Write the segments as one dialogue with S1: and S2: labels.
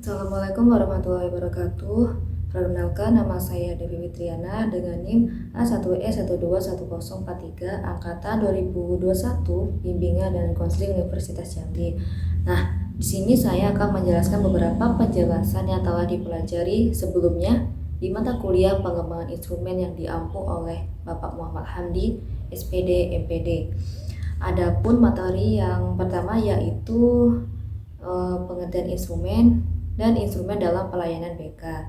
S1: Assalamualaikum warahmatullahi wabarakatuh. Perkenalkan, nama saya Devi Fitriana dengan NIM A1E1211043 angkatan 2021, bimbingan dan konseling Universitas Jambi. Nah, di sini saya akan menjelaskan beberapa penjelasan yang telah dipelajari sebelumnya di mata kuliah pengembangan instrumen yang diampu oleh Bapak Muhammad Hamdi, SPD, MPD. Adapun materi yang pertama yaitu pengertian instrumen dan instrumen dalam pelayanan BK.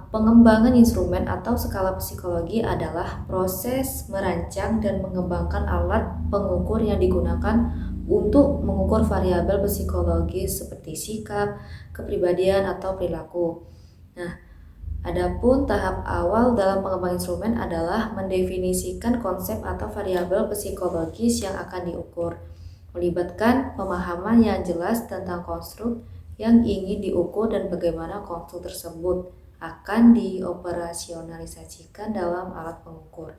S1: Pengembangan instrumen atau skala psikologi adalah proses merancang dan mengembangkan alat pengukur yang digunakan untuk mengukur variabel psikologis seperti sikap, kepribadian, atau perilaku. Nah, adapun tahap awal dalam pengembangan instrumen adalah mendefinisikan konsep atau variabel psikologis yang akan diukur, melibatkan pemahaman yang jelas tentang konstruk yang ingin diukur dan bagaimana konstruk tersebut akan dioperasionalisasikan dalam alat pengukur.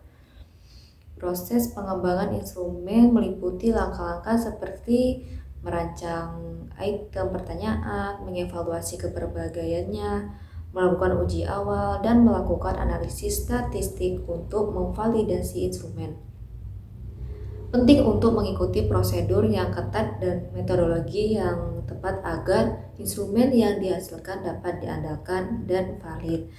S1: Proses pengembangan instrumen meliputi langkah-langkah seperti merancang item pertanyaan, mengevaluasi keberbahagiaannya, melakukan uji awal, dan melakukan analisis statistik untuk memvalidasi instrumen. Penting untuk mengikuti prosedur yang ketat dan metodologi yang tepat agar instrumen yang dihasilkan dapat diandalkan dan valid.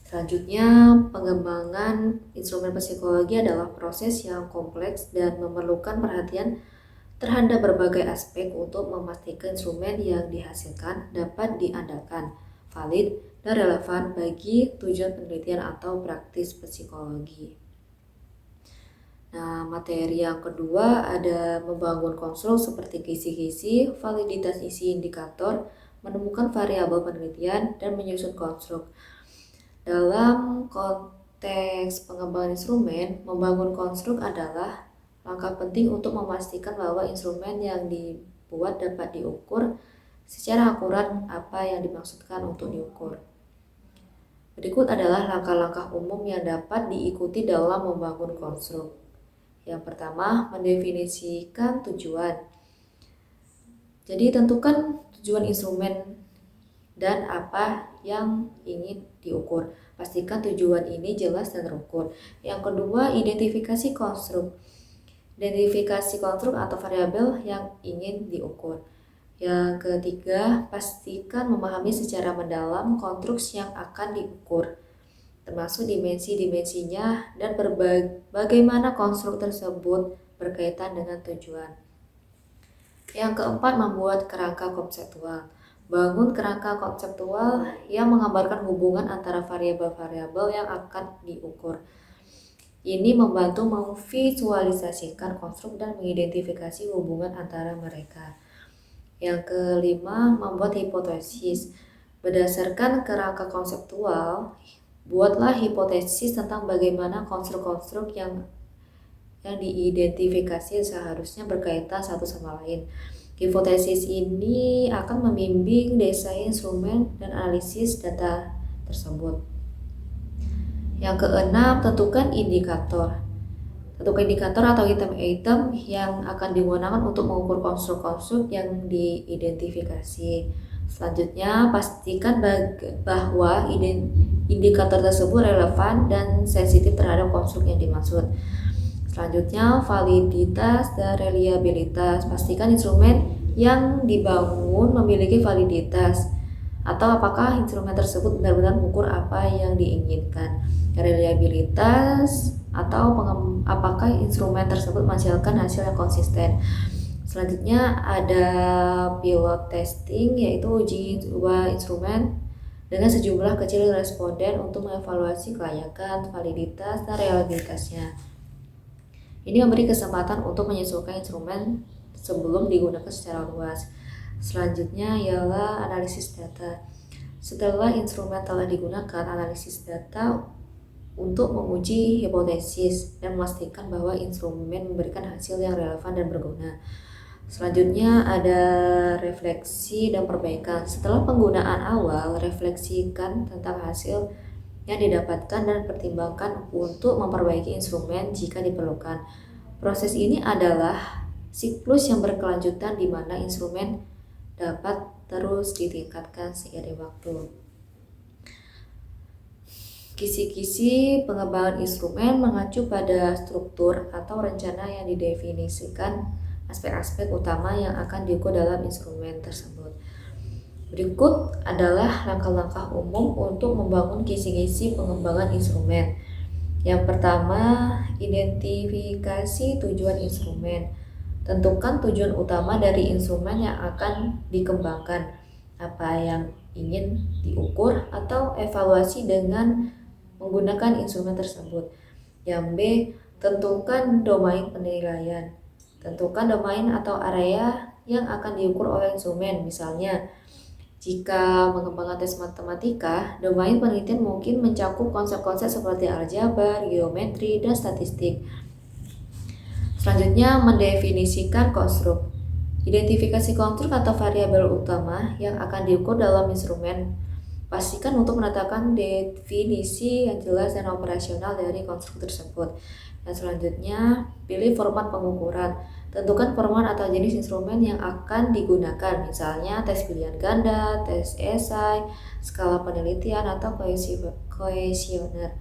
S1: Selanjutnya, pengembangan instrumen psikologi adalah proses yang kompleks dan memerlukan perhatian terhadap berbagai aspek untuk memastikan instrumen yang dihasilkan dapat diandalkan, valid, dan relevan bagi tujuan penelitian atau praktis psikologi. Nah, materi yang kedua ada membangun konstruk seperti kisi-kisi, validitas isi indikator, menemukan variabel penelitian, dan menyusun konstruk. Dalam konteks pengembangan instrumen, membangun konstruk adalah langkah penting untuk memastikan bahwa instrumen yang dibuat dapat diukur secara akurat apa yang dimaksudkan untuk diukur. Berikut adalah langkah-langkah umum yang dapat diikuti dalam membangun konstruk. Yang pertama, mendefinisikan tujuan. Jadi, tentukan tujuan instrumen dan apa yang ingin diukur. Pastikan tujuan ini jelas dan terukur. Yang kedua, identifikasi konstruk. Identifikasi konstruk atau variabel yang ingin diukur. Yang ketiga, pastikan memahami secara mendalam konstruk yang akan diukur, termasuk dimensi-dimensinya dan bagaimana konstruk tersebut berkaitan dengan tujuan. Yang keempat, membuat kerangka konseptual. Bangun kerangka konseptual yang menggambarkan hubungan antara variabel-variabel yang akan diukur. Ini membantu memvisualisasikan konstruk dan mengidentifikasi hubungan antara mereka. Yang kelima, membuat hipotesis. Berdasarkan kerangka konseptual, buatlah hipotesis tentang bagaimana konstruk-konstruk yang diidentifikasi seharusnya berkaitan satu sama lain. Hipotesis ini akan membimbing desain instrumen dan analisis data tersebut. Yang keenam, tentukan indikator. Tentukan indikator atau item-item yang akan digunakan untuk mengukur konstruk-konstruk yang diidentifikasi. Selanjutnya, pastikan bahwa indikator tersebut relevan dan sensitif terhadap konstruk yang dimaksud. Selanjutnya, validitas dan reliabilitas. Pastikan instrumen yang dibangun memiliki validitas atau apakah instrumen tersebut benar-benar mengukur apa yang diinginkan. Reliabilitas atau apakah instrumen tersebut menghasilkan hasil yang konsisten. Selanjutnya ada pilot testing, yaitu uji coba instrumen dengan sejumlah kecil responden untuk mengevaluasi kelayakan, validitas, dan reliabilitasnya. Ini memberi kesempatan untuk menyesuaikan instrumen sebelum digunakan secara luas. Selanjutnya ialah analisis data. Setelah instrumen telah digunakan, analisis data untuk menguji hipotesis dan memastikan bahwa instrumen memberikan hasil yang relevan dan berguna. Selanjutnya ada refleksi dan perbaikan. Setelah penggunaan awal, refleksikan tentang hasil yang didapatkan dan pertimbangkan untuk memperbaiki instrumen jika diperlukan. Proses ini adalah siklus yang berkelanjutan di mana instrumen dapat terus ditingkatkan seiring waktu. Kisi-kisi pengembangan instrumen mengacu pada struktur atau rencana yang didefinisikan aspek-aspek utama yang akan diukur dalam instrumen tersebut. Berikut adalah langkah-langkah umum untuk membangun kisi-kisi pengembangan instrumen. Yang pertama, identifikasi tujuan instrumen. Tentukan tujuan utama dari instrumen yang akan dikembangkan, apa yang ingin diukur, atau evaluasi dengan menggunakan instrumen tersebut. Yang B, tentukan domain penilaian. Tentukan domain atau area yang akan diukur oleh instrumen. Misalnya, jika mengembangkan tes matematika, domain penelitian mungkin mencakup konsep-konsep seperti aljabar, geometri, dan statistik. Selanjutnya, mendefinisikan konstruk. Identifikasi konstruk atau variabel utama yang akan diukur dalam instrumen. Pastikan untuk menetapkan definisi yang jelas dan operasional dari konstruk tersebut. Dan selanjutnya, pilih format pengukuran. Tentukan format atau jenis instrumen yang akan digunakan, misalnya tes pilihan ganda, tes esai, skala penelitian, atau kuesioner.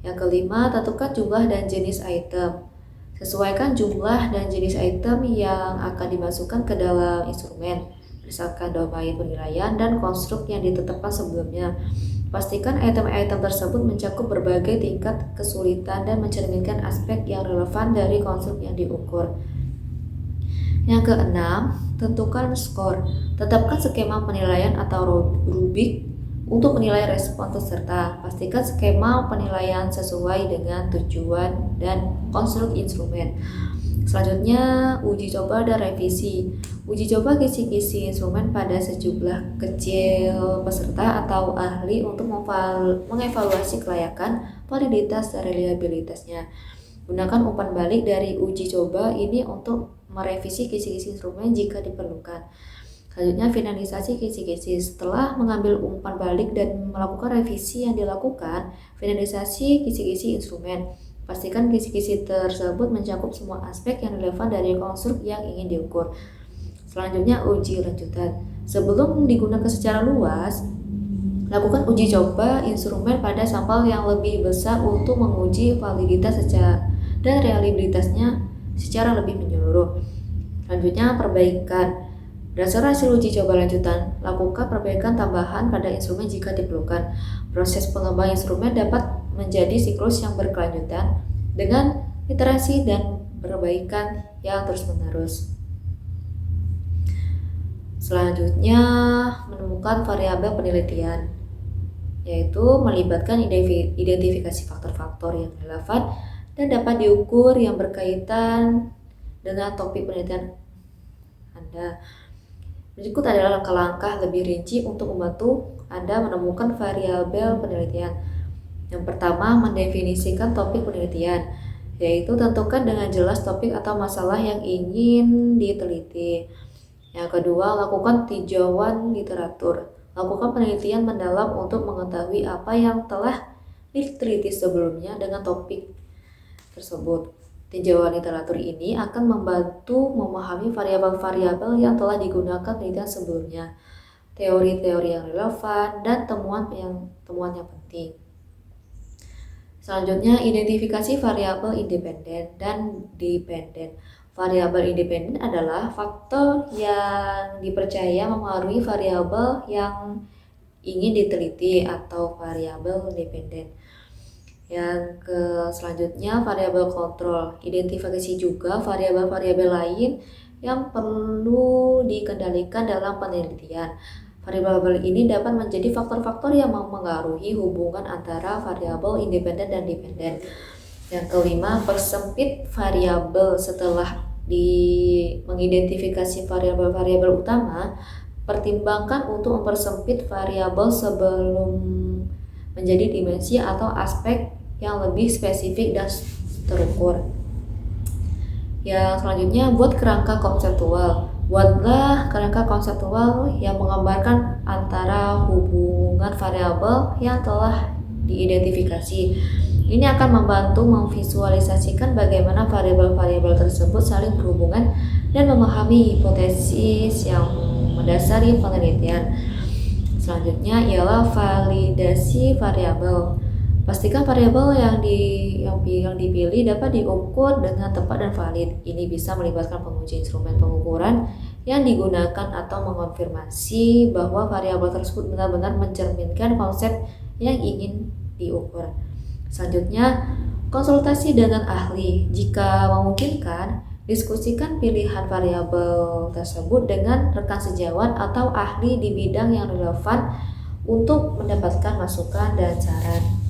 S1: Yang kelima, tentukan jumlah dan jenis item. Sesuaikan jumlah dan jenis item yang akan dimasukkan ke dalam instrumen berdasarkan domain penilaian dan konstruk yang ditetapkan sebelumnya. Pastikan item-item tersebut mencakup berbagai tingkat kesulitan dan mencerminkan aspek yang relevan dari konstruk yang diukur. Yang keenam, tentukan skor. Tetapkan skema penilaian atau rubrik untuk menilai respon peserta. Pastikan skema penilaian sesuai dengan tujuan dan konstruk instrumen. Selanjutnya, uji coba dan revisi. Uji coba kisi-kisi instrumen pada sejumlah kecil peserta atau ahli untuk mengevaluasi kelayakan, validitas, dan reliabilitasnya. Gunakan umpan balik dari uji coba ini untuk merevisi kisi-kisi instrumen jika diperlukan. Selanjutnya, finalisasi kisi-kisi. Setelah mengambil umpan balik dan melakukan revisi yang dilakukan, finalisasi kisi-kisi instrumen. Pastikan kisi-kisi tersebut mencakup semua aspek yang relevan dari konstruk yang ingin diukur. Selanjutnya, uji lanjutan. Sebelum digunakan secara luas, lakukan uji coba instrumen pada sampel yang lebih besar untuk menguji validitas dan reliabilitasnya secara lebih menyeluruh. Selanjutnya, perbaikan. Berdasarkan hasil uji coba lanjutan, lakukan perbaikan tambahan pada instrumen jika diperlukan. Proses pengembangan instrumen dapat menjadi siklus yang berkelanjutan dengan iterasi dan perbaikan yang terus-menerus. Selanjutnya, menemukan variabel penelitian, yaitu melibatkan identifikasi faktor-faktor yang relevan dan dapat diukur yang berkaitan dengan topik penelitian Anda. Berikut adalah langkah-langkah lebih rinci untuk membantu Anda menemukan variabel penelitian. Yang pertama, mendefinisikan topik penelitian, yaitu tentukan dengan jelas topik atau masalah yang ingin diteliti. Yang kedua, lakukan tinjauan literatur. Lakukan penelitian mendalam untuk mengetahui apa yang telah diteliti sebelumnya dengan topik tersebut. Tinjauan literatur ini akan membantu memahami variabel-variabel yang telah digunakan penelitian sebelumnya, teori-teori yang relevan, dan temuan yang penting. Selanjutnya, identifikasi variabel independen dan dependen. Variabel independen adalah faktor yang dipercaya mempengaruhi variabel yang ingin diteliti atau variabel dependen. Yang selanjutnya, variabel kontrol. Identifikasi juga variabel-variabel lain yang perlu dikendalikan dalam penelitian. Variabel ini dapat menjadi faktor-faktor yang mempengaruhi hubungan antara variabel independen dan dependen. Yang kelima, persempit variabel. Setelah mengidentifikasi variabel-variabel utama, pertimbangkan untuk mempersempit variabel sebelum menjadi dimensi atau aspek yang lebih spesifik dan terukur. Yang selanjutnya, buat kerangka konseptual. Buatlah kerangka konseptual yang menggambarkan antara hubungan variabel yang telah diidentifikasi. Ini akan membantu memvisualisasikan bagaimana variabel-variabel tersebut saling berhubungan dan memahami hipotesis yang mendasari penelitian. Selanjutnya ialah validasi variabel. Pastikan variabel yang dipilih dapat diukur dengan tepat dan valid. Ini bisa melibatkan penguji instrumen pengukuran yang digunakan atau mengonfirmasi bahwa variabel tersebut benar-benar mencerminkan konsep yang ingin diukur. Selanjutnya, konsultasi dengan ahli. Jika memungkinkan, diskusikan pilihan variabel tersebut dengan rekan sejawat atau ahli di bidang yang relevan untuk mendapatkan masukan dan saran.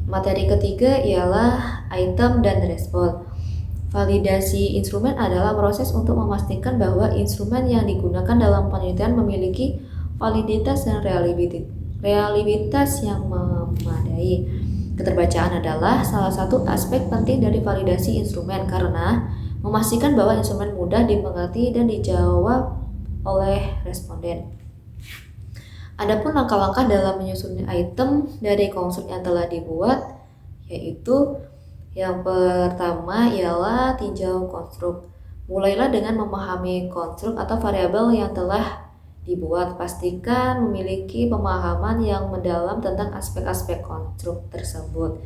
S1: Materi ketiga ialah item dan respon. Validasi instrumen adalah proses untuk memastikan bahwa instrumen yang digunakan dalam penelitian memiliki validitas dan reliabilitas yang memadai. Keterbacaan adalah salah satu aspek penting dari validasi instrumen karena memastikan bahwa instrumen mudah dimengerti dan dijawab oleh responden. Adapun langkah-langkah dalam menyusun item dari konstruk yang telah dibuat, yaitu yang pertama ialah tinjau konstruk. Mulailah dengan memahami konstruk atau variabel yang telah dibuat. Pastikan memiliki pemahaman yang mendalam tentang aspek-aspek konstruk tersebut.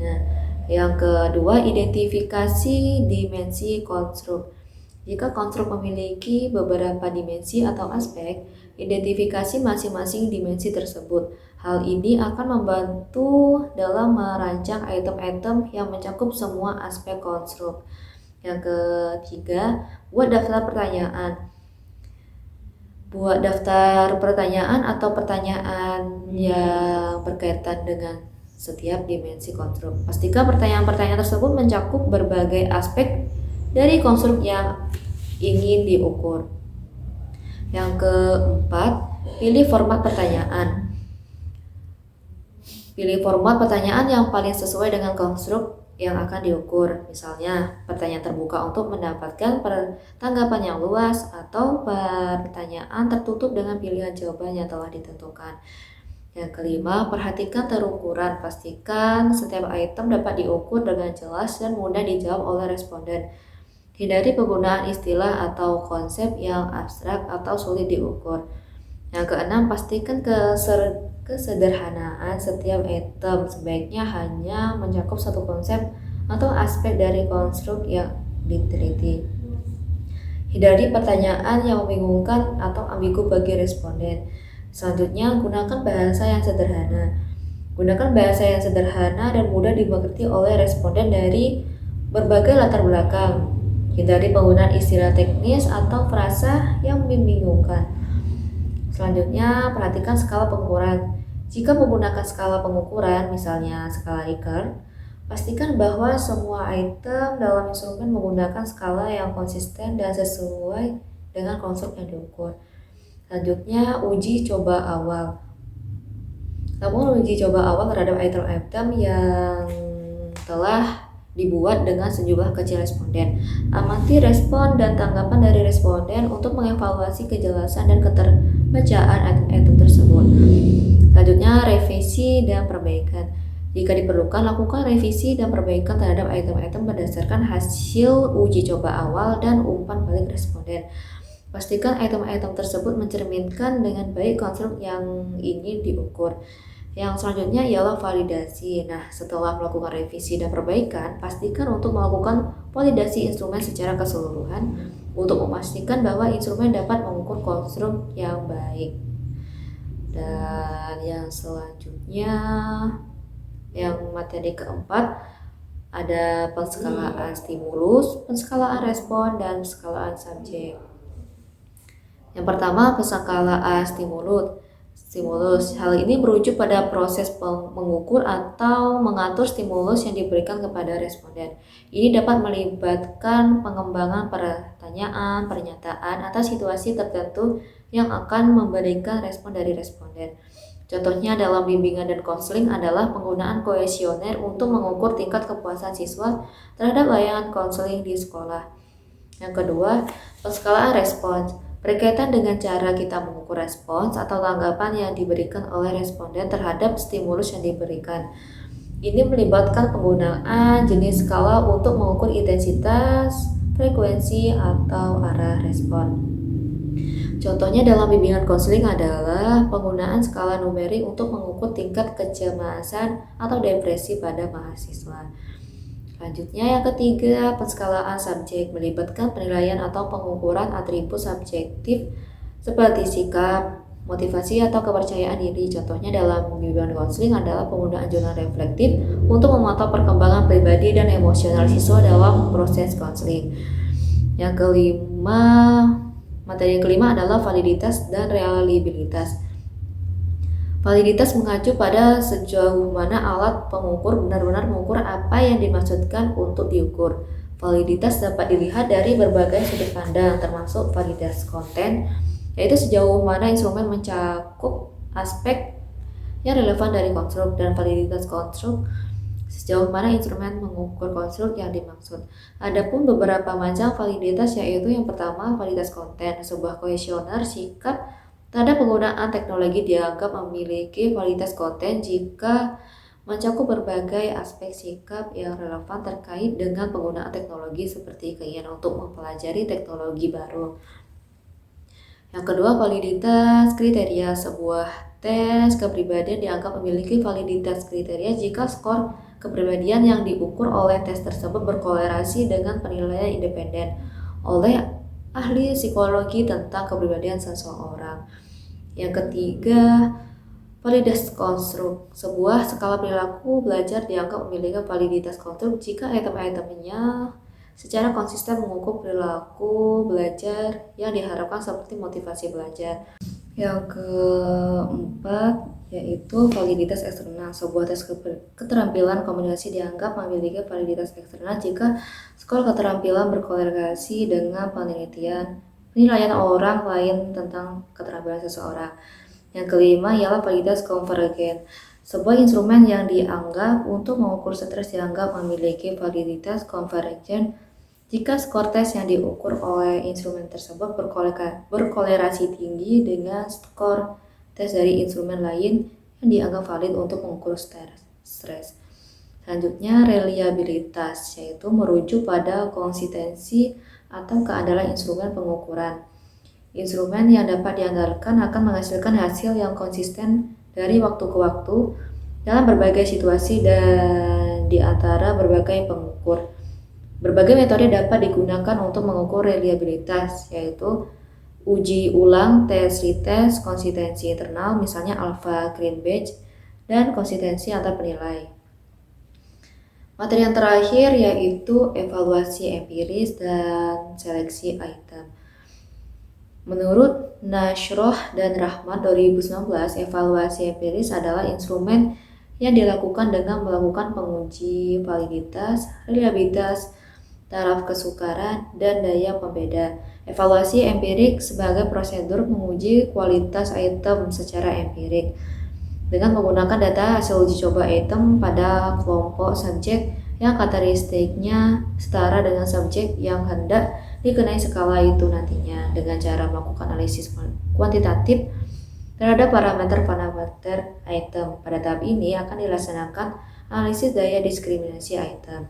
S1: Nah, yang kedua, identifikasi dimensi konstruk. Jika konstruk memiliki beberapa dimensi atau aspek, identifikasi masing-masing dimensi tersebut. Hal ini akan membantu dalam merancang item-item yang mencakup semua aspek konstruk. Yang ketiga, buat daftar pertanyaan. Buat daftar pertanyaan atau pertanyaan yang berkaitan dengan setiap dimensi konstruk. Pastikan pertanyaan-pertanyaan tersebut mencakup berbagai aspek dari konstruk yang ingin diukur. Yang keempat, pilih format pertanyaan. Pilih format pertanyaan yang paling sesuai dengan konstruk yang akan diukur. Misalnya, pertanyaan terbuka untuk mendapatkan tanggapan yang luas atau pertanyaan tertutup dengan pilihan jawaban yang telah ditentukan. Yang kelima, perhatikan terukuran. Pastikan setiap item dapat diukur dengan jelas dan mudah dijawab oleh responden. Hindari penggunaan istilah atau konsep yang abstrak atau sulit diukur. Yang keenam, pastikan kesederhanaan setiap item. Sebaiknya hanya mencakup satu konsep atau aspek dari konstruk yang diteliti. Hindari pertanyaan yang membingungkan atau ambigu bagi responden. Selanjutnya, gunakan bahasa yang sederhana. Gunakan bahasa yang sederhana dan mudah dimengerti oleh responden dari berbagai latar belakang. Hindari penggunaan istilah teknis atau frasa yang membingungkan. Selanjutnya, perhatikan skala pengukuran. Jika menggunakan skala pengukuran, misalnya skala Likert, pastikan bahwa semua item dalam instrumen menggunakan skala yang konsisten dan sesuai dengan konstruk yang diukur. Selanjutnya, uji coba awal. Namun uji coba awal terhadap item-item yang telah dibuat dengan sejumlah kecil responden. Amati respon dan tanggapan dari responden untuk mengevaluasi kejelasan dan keterbacaan item-item tersebut. Selanjutnya, revisi dan perbaikan. Jika diperlukan, lakukan revisi dan perbaikan terhadap item-item berdasarkan hasil uji coba awal dan umpan balik responden. Pastikan item-item tersebut mencerminkan dengan baik konstruk yang ingin diukur. Yang selanjutnya ialah validasi. Nah, setelah melakukan revisi dan perbaikan, pastikan untuk melakukan validasi instrumen secara keseluruhan untuk memastikan bahwa instrumen dapat mengukur konstruk yang baik. Dan yang selanjutnya, yang materi keempat, ada penskalaan stimulus, penskalaan respon, dan penskalaan subjek. Yang pertama, penskalaan stimulus. Hal ini merujuk pada proses mengukur atau mengatur stimulus yang diberikan kepada responden. Ini dapat melibatkan pengembangan pertanyaan, pernyataan, atau situasi tertentu yang akan memberikan respon dari responden. Contohnya dalam bimbingan dan konseling adalah penggunaan kuesioner untuk mengukur tingkat kepuasan siswa terhadap layanan konseling di sekolah. Yang kedua, penskalaan respons. Berkaitan dengan cara kita mengukur respons atau tanggapan yang diberikan oleh responden terhadap stimulus yang diberikan. Ini melibatkan penggunaan jenis skala untuk mengukur intensitas, frekuensi, atau arah respon. Contohnya dalam bimbingan konseling adalah penggunaan skala numerik untuk mengukur tingkat kecemasan atau depresi pada mahasiswa. Selanjutnya yang ketiga, penskalaan subjek melibatkan penilaian atau pengukuran atribut subjektif seperti sikap, motivasi atau kepercayaan diri. Contohnya dalam bimbingan konseling adalah penggunaan jurnal reflektif untuk memantau perkembangan pribadi dan emosional siswa dalam proses konseling. Yang kelima, materi yang kelima adalah validitas dan reliabilitas. Validitas mengacu pada sejauh mana alat pengukur benar-benar mengukur apa yang dimaksudkan untuk diukur. Validitas dapat dilihat dari berbagai sudut pandang, termasuk validitas konten, yaitu sejauh mana instrumen mencakup aspek yang relevan dari konstruk, dan validitas konstruk sejauh mana instrumen mengukur konstruk yang dimaksud. Adapun beberapa macam validitas, yaitu yang pertama validitas konten, sebuah kuesioner sikap terhadap penggunaan teknologi dianggap memiliki validitas konten jika mencakup berbagai aspek sikap yang relevan terkait dengan penggunaan teknologi seperti keinginan untuk mempelajari teknologi baru. Yang kedua, validitas kriteria. Sebuah tes kepribadian dianggap memiliki validitas kriteria jika skor kepribadian yang diukur oleh tes tersebut berkorelasi dengan penilaian independen oleh ahli psikologi tentang kepribadian seseorang. Yang ketiga, validitas konstruk. Sebuah skala perilaku belajar dianggap memiliki validitas konstruk jika item-itemnya secara konsisten mengukur perilaku belajar yang diharapkan seperti motivasi belajar. Yang keempat, yaitu validitas eksternal. Sebuah tes keterampilan komunikasi dianggap memiliki validitas eksternal jika skor keterampilan berkorelasi dengan penilaian orang lain tentang keterampilan seseorang. Yang kelima ialah validitas konvergen. Sebuah instrumen yang dianggap untuk mengukur stres dianggap memiliki validitas konvergen jika skor tes yang diukur oleh instrumen tersebut berkorelasi tinggi dengan skor tes dari instrumen lain yang dianggap valid untuk mengukur stres. Selanjutnya, reliabilitas, yaitu merujuk pada konsistensi atau keandalan instrumen pengukuran. Instrumen yang dapat diandalkan akan menghasilkan hasil yang konsisten dari waktu ke waktu dalam berbagai situasi dan di antara berbagai pengukur. Berbagai metode dapat digunakan untuk mengukur reliabilitas, yaitu uji ulang, tes retest, konsistensi internal, misalnya alpha Greenberg, dan konsistensi antar penilai. Materi yang terakhir yaitu evaluasi empiris dan seleksi item. Menurut Nashroh dan Rahmat 2019, evaluasi empiris adalah instrumen yang dilakukan dengan melakukan penguji validitas, reliabilitas, taraf kesukaran, dan daya pembeda. Evaluasi empirik sebagai prosedur menguji kualitas item secara empirik dengan menggunakan data hasil uji coba item pada kelompok subjek yang karakteristiknya setara dengan subjek yang hendak dikenai skala itu nantinya, dengan cara melakukan analisis kuantitatif terhadap parameter item. Pada tahap ini akan dilaksanakan analisis daya diskriminasi item.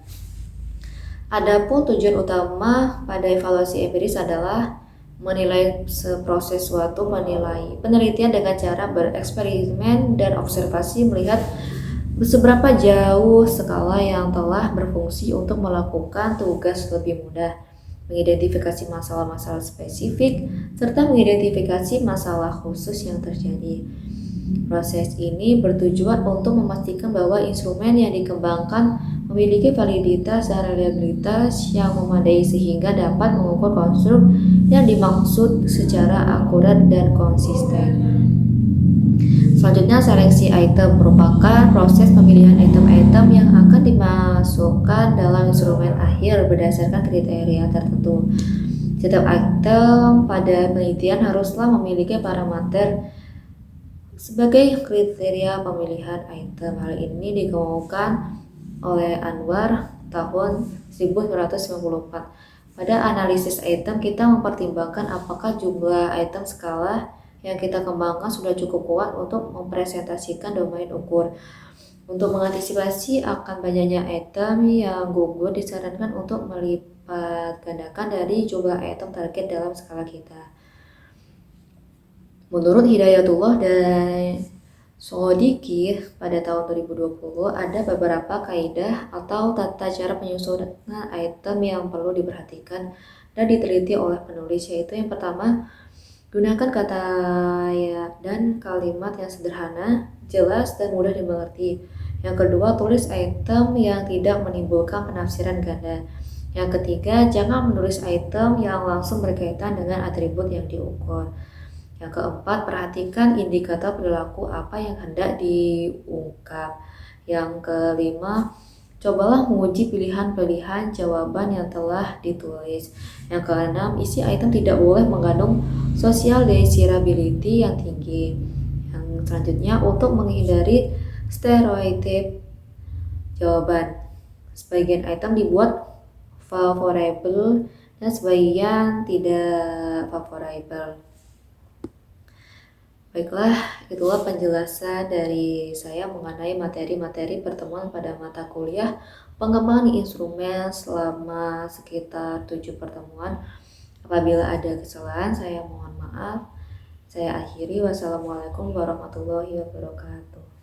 S1: Adapun tujuan utama pada evaluasi empiris adalah menilai proses suatu penelitian dengan cara bereksperimen dan observasi, melihat seberapa jauh skala yang telah berfungsi untuk melakukan tugas lebih mudah, mengidentifikasi masalah-masalah spesifik, serta mengidentifikasi masalah khusus yang terjadi. Proses ini bertujuan untuk memastikan bahwa instrumen yang dikembangkan memiliki validitas dan reliabilitas yang memadai sehingga dapat mengukur konstruk yang dimaksud secara akurat dan konsisten. Selanjutnya, seleksi item merupakan proses pemilihan item-item yang akan dimasukkan dalam instrumen akhir berdasarkan kriteria tertentu. Setiap item pada penelitian haruslah memiliki parameter sebagai kriteria pemilihan item. Hal ini dikemukakan oleh Anwar tahun 1994. Pada analisis item, kita mempertimbangkan apakah jumlah item skala yang kita kembangkan sudah cukup kuat untuk mempresentasikan domain ukur. Untuk mengantisipasi akan banyaknya item yang gugur, disarankan untuk melipat gandakan dari jumlah item target dalam skala kita. Menurut Hidayatullah dan Sodiki pada tahun 2020 ada beberapa kaidah atau tata cara penyusunan item yang perlu diperhatikan dan diteliti oleh penulis, yaitu yang pertama, gunakan kata ya dan kalimat yang sederhana, jelas dan mudah dimengerti. Yang kedua, tulis item yang tidak menimbulkan penafsiran ganda. Yang ketiga, jangan menulis item yang langsung berkaitan dengan atribut yang diukur. Yang keempat, perhatikan indikator perilaku apa yang hendak diungkap. Yang kelima, cobalah menguji pilihan-pilihan jawaban yang telah ditulis. Yang keenam, isi item tidak boleh mengandung social desirability yang tinggi. Yang selanjutnya, untuk menghindari stereotip jawaban, sebagian item dibuat favorable dan sebagian tidak favorable. Baiklah, itulah penjelasan dari saya mengenai materi-materi pertemuan pada mata kuliah pengembangan instrumen selama sekitar 7 pertemuan. Apabila ada kesalahan, saya mohon maaf. Saya akhiri. Wassalamualaikum warahmatullahi wabarakatuh.